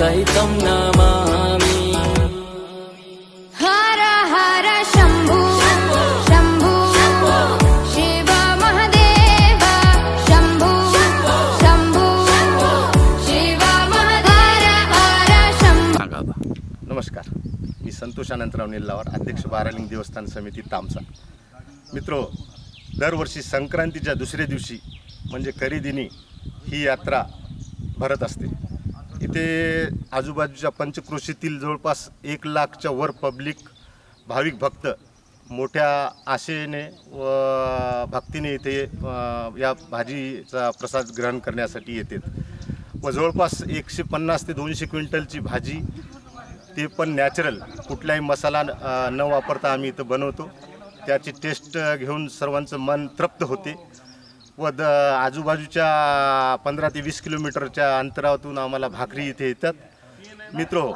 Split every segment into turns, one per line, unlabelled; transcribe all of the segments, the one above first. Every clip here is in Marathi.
सहितं नमामि।
हर हर शंभु शंभु शिव महादेव शंभु शंभु शिव महादेव हर शंभु।
नमस्कार, मी संतोष अनंतराव निल्लावर, अध्यक्ष बारालिंग देवस्थान समिती तामसा। मित्रो, दरवर्षी संक्रांतीच्या दुसऱ्या दिवशी म्हणजे खरीदिनी ही यात्रा भरत असते। इथे आजूबाजूच्या पंचक्रोशीतील जवळपास 1 लाखच्या वर पब्लिक भाविक भक्त मोठ्या आशेने व भक्तीने इथे या भाजीचा प्रसाद ग्रहण करण्यासाठी येतात व जवळपास 150 ते 200 क्विंटलची भाजी, ते पण नॅचरल, कुठलाही मसाला न वापरता आम्ही इथं बनवतो। त्याची टेस्ट घेऊन सर्वांचं मन तृप्त होते व आजूबाजूच्या 15 ते 20 किलोमीटरच्या अंतरातून आम्हाला भाकरी इथे येतात। मित्रो,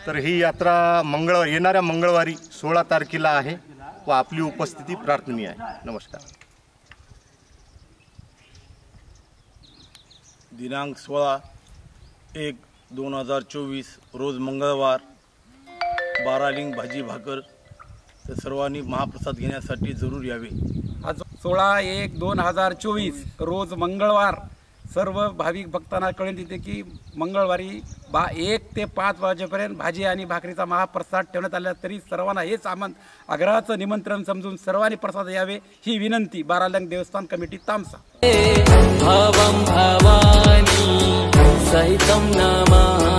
तर ही यात्रा येणाऱ्या मंगळवारी 16 तारखेला आहे व आपली उपस्थिती प्रार्थनीय आहे। नमस्कार।
दिनांक 16/1/2024 रोज मंगळवार बारालिंग भाजी भाकर, तर सर्वांनी महाप्रसाद घेण्यासाठी जरूर यावे।
आज 16/1/2024 रोज मंगळवार सर्व भाविक भक्तांना कळून येते की मंगळवारी 1 ते 5 वाजेपर्यंत भाजी आणि भाकरीचा महाप्रसाद ठेवण्यात आला। तरी सर्वांना हेच आग्रहाचं निमंत्रण समजून सर्वांनी प्रसाद यावे ही विनंती बारालिंग देवस्थान कमिटी तामसा।
भवं भवानी सहितं नमामि।